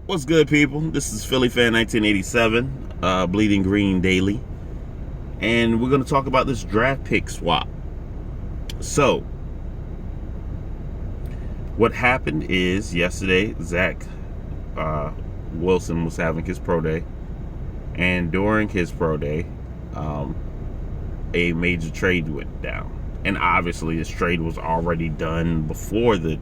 What's good, people? This is Philly Fan 1987, Bleeding Green Daily, and we're going to talk about this draft pick swap. So, what happened is yesterday, Zach Wilson was having his pro day, and during his pro day, a major trade went down. And obviously, this trade was already done before the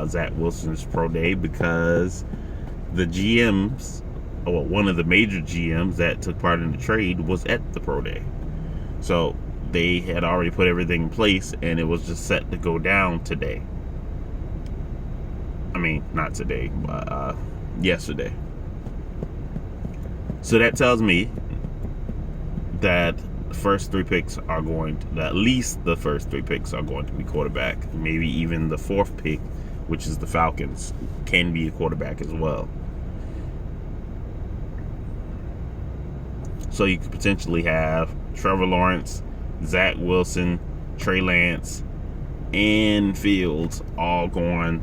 Zach Wilson's pro day because the GMs, or one of the major GMs that took part in the trade, was at the pro day. So they had already put everything in place, and it was just set to go down today. I mean, not today, but yesterday. So that tells me that the first three picks are going to, at least the first three picks are going to be quarterback. Maybe even the fourth pick, which is the Falcons, can be a quarterback as well. So you could potentially have Trevor Lawrence, Zach Wilson, Trey Lance, and Fields all going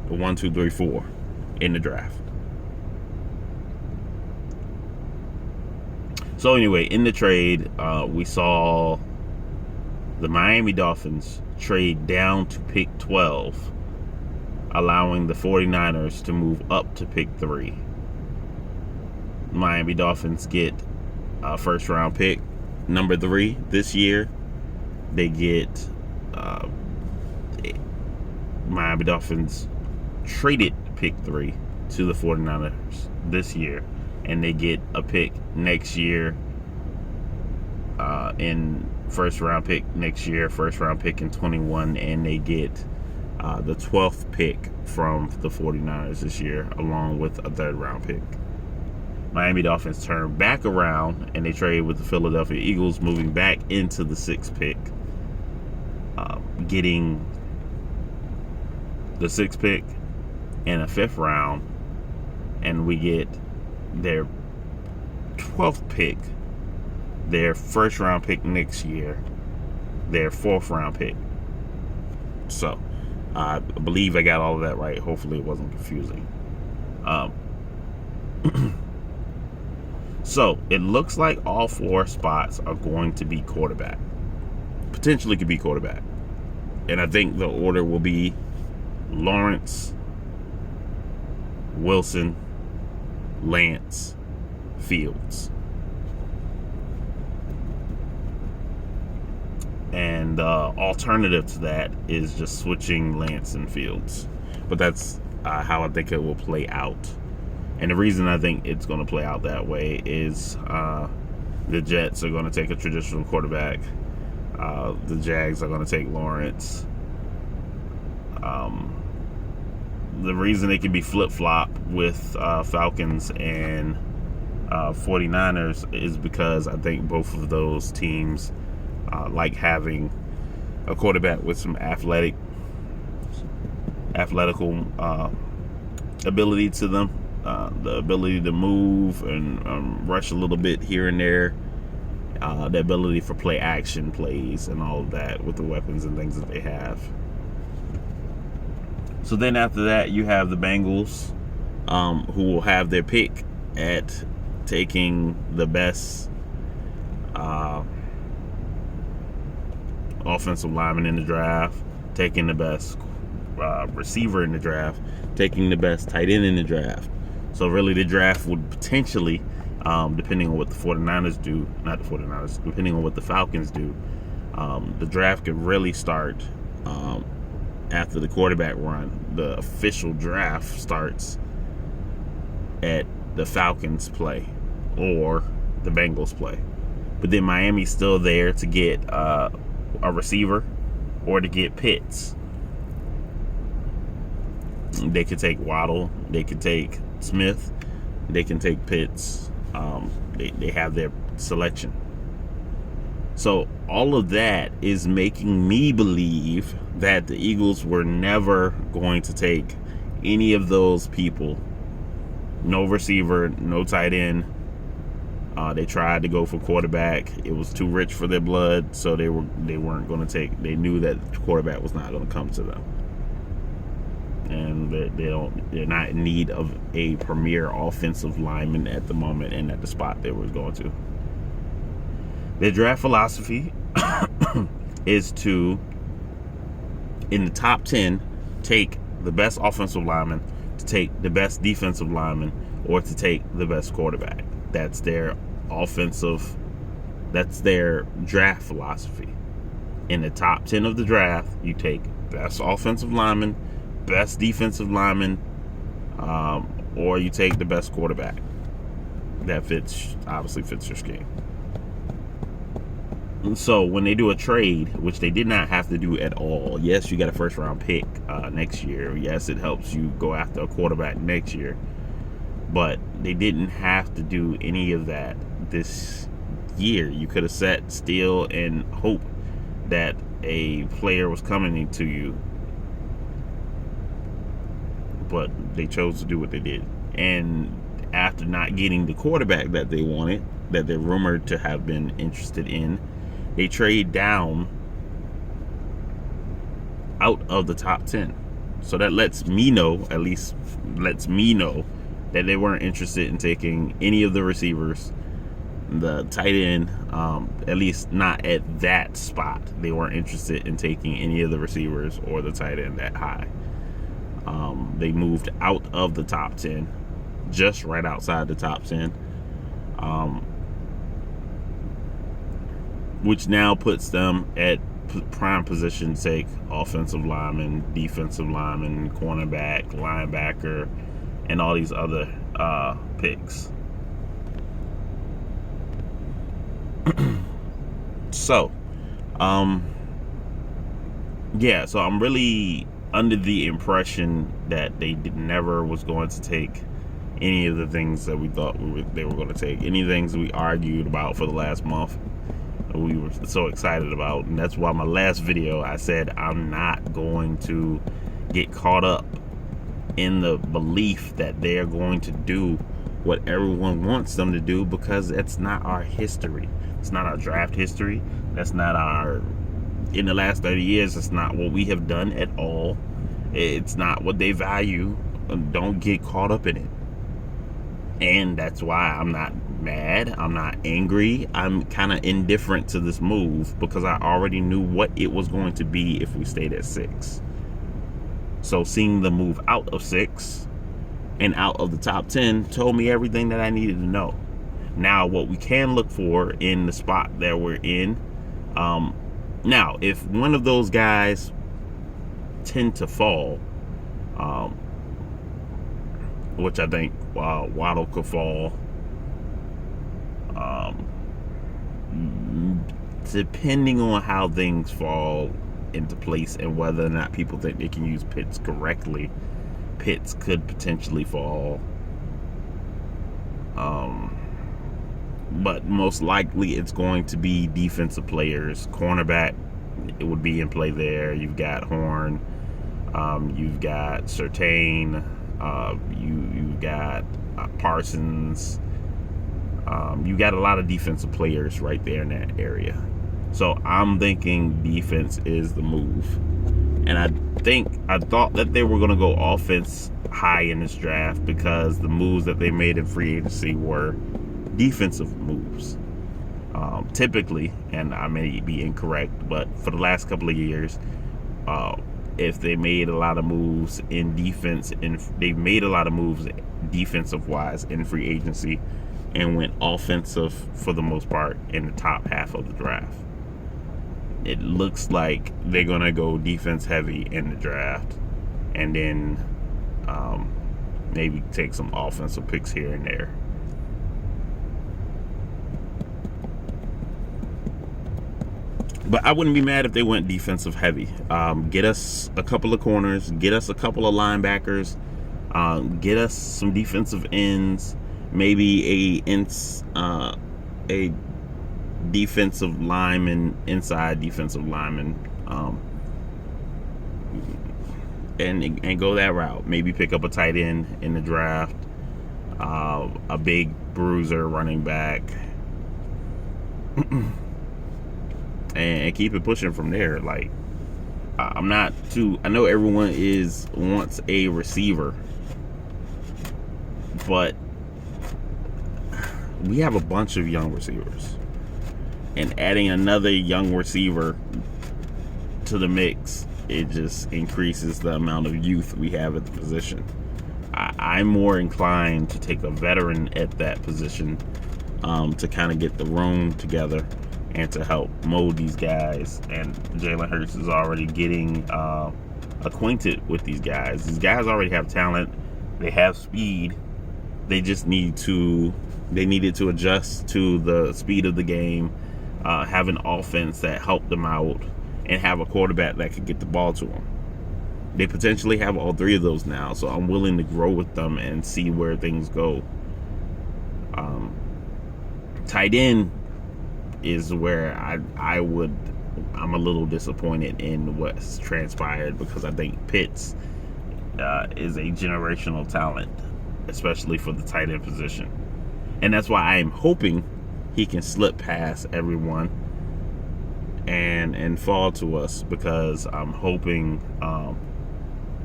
1, 2, 3, 4 in the draft. So anyway, in the trade, we saw the Miami Dolphins trade down to pick 12, allowing the 49ers to move up to pick 3. Miami Dolphins get a first round pick, number 3 this year. They get Miami Dolphins traded pick 3 to the 49ers this year, and they get a pick next year in first round pick next year, first round pick in 21, and they get the 12th pick from the 49ers this year, along with a third round pick. Miami Dolphins turn back around and they trade with the Philadelphia Eagles, moving back into the 6th pick, getting the 6th pick and a 5th round, and we get their 12th pick, their first round pick next year, their 4th round pick. So I believe I got all of that right. Hopefully it wasn't confusing. So it looks like all 4 spots are going to be quarterback. Potentially could be quarterback. And I think the order will be Lawrence, Wilson, Lance, Fields. And alternative to that is just switching Lance and Fields. But that's how I think it will play out. And the reason I think it's going to play out that way is the Jets are going to take a traditional quarterback. The Jags are going to take Lawrence. The reason it can be flip-flop with Falcons and 49ers is because I think both of those teams like having a quarterback with some athletical ability to them. The ability to move and rush a little bit here and there, the ability for play action plays and all of that with the weapons and things that they have. So then after that, you have the Bengals, who will have their pick at taking the best offensive lineman in the draft, taking the best receiver in the draft, taking the best tight end in the draft. So really the draft would potentially, depending on what the 49ers do, not the 49ers, depending on what the Falcons do, the draft could really start after the quarterback run. The official draft starts at the Falcons play or the Bengals play. But then Miami's still there to get a receiver or to get Pitts. They could take Waddle, they could take Smith, they can take Pitts. They have their selection. So all of that is making me believe that the Eagles were never going to take any of those people. No receiver, no tight end. They tried to go for quarterback. It was too rich for their blood, so they weren't going to take. They knew that quarterback was not going to come to them. and they're not in need of a premier offensive lineman at the moment and at the spot they were going to. Their draft philosophy is to, in the top 10, take the best offensive lineman, to take the best defensive lineman, or to take the best quarterback. That's their draft philosophy. In the top 10 of the draft, you take best offensive lineman, best defensive lineman, or you take the best quarterback. That obviously fits your scheme. So when they do a trade, which they did not have to do at all, yes, you got a first round pick next year. Yes, it helps you go after a quarterback next year. But they didn't have to do any of that this year. You could have sat still and hope that a player was coming into you. But they chose to do what they did. And after not getting the quarterback that they wanted, that they're rumored to have been interested in, they trade down out of the top 10. So that lets me know that they weren't interested in taking any of the receivers, the tight end, at least not at that spot. They weren't interested in taking any of the receivers or the tight end that high. They moved out of the top 10, just right outside the top 10. Which now puts them at prime position to take offensive lineman, defensive lineman, cornerback, linebacker, and all these other picks. So I'm really under the impression that they never was going to take any of the things that we thought they were going to take. Any things we argued about for the last month, we were so excited about. And that's why my last video, I said I'm not going to get caught up in the belief that they're going to do what everyone wants them to do, because that's not our history. It's not our draft history. That's not in the last 30 years, it's not what we have done at all. It's not what they value. Don't get caught up in it. And that's why I'm not mad. I'm not angry. I'm kind of indifferent to this move, because I already knew what it was going to be if we stayed at 6. So seeing the move out of 6 and out of the top 10 told me everything that I needed to know. Now, what we can look for in the spot that we're in, now, if one of those guys tend to fall, which I think Waddle could fall, depending on how things fall into place and whether or not people think they can use Pitts correctly, Pitts could potentially fall. But most likely it's going to be defensive players. Cornerback, it would be in play there. You've got Horn, you've got Surtain, you've got Parsons. You got a lot of defensive players right there in that area. So I'm thinking defense is the move. And I thought that they were going to go offense high in this draft, because the moves that they made in free agency were defensive moves. Typically, and I may be incorrect, but for the last couple of years, if they made a lot of moves in defense, and they made a lot of moves defensive wise in free agency, and went offensive for the most part in the top half of the draft. It looks like they're gonna go defense heavy in the draft, and then maybe take some offensive picks here and there. But I wouldn't be mad if they went defensive heavy. Get us a couple of corners, get us a couple of linebackers, get us some defensive ends, maybe a defensive lineman, inside defensive lineman, and go that route. Maybe pick up a tight end in the draft, a big bruiser running back, and keep it pushing from there. Like, I'm not too. I know everyone wants a receiver, but we have a bunch of young receivers, and adding another young receiver to the mix, it just increases the amount of youth we have at the position. I'm more inclined to take a veteran at that position to kind of get the room together and to help mold these guys. And Jalen Hurts is already getting acquainted with these guys. These guys already have talent. They have speed. They just needed to adjust to the speed of the game, have an offense that helped them out, and have a quarterback that could get the ball to them. They potentially have all three of those now, so I'm willing to grow with them and see where things go. Tight end is where I'm a little disappointed in what's transpired, because I think Pitts is a generational talent, especially for the tight end position. And that's why I'm hoping he can slip past everyone and fall to us, because I'm hoping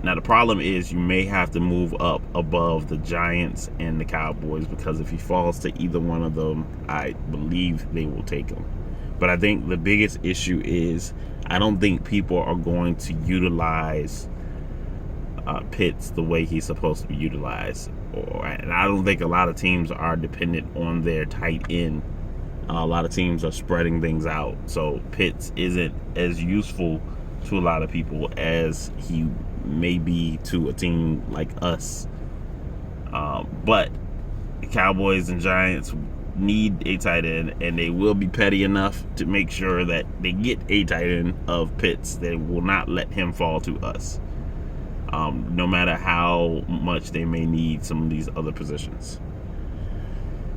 now the problem is you may have to move up above the Giants and the Cowboys, because if he falls to either one of them, I believe they will take him. But I think the biggest issue is I don't think people are going to utilize Pitts the way he's supposed to be utilized. And I don't think a lot of teams are dependent on their tight end. A lot of teams are spreading things out. So Pitts isn't as useful to a lot of people as he may be to a team like us. But the Cowboys and Giants need a tight end, and they will be petty enough to make sure that they get a tight end of Pitts. They will not let him fall to us, no matter how much they may need some of these other positions.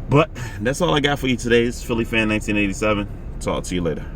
But that's all I got for you today. It's Philly Fan 1987. Talk to you later.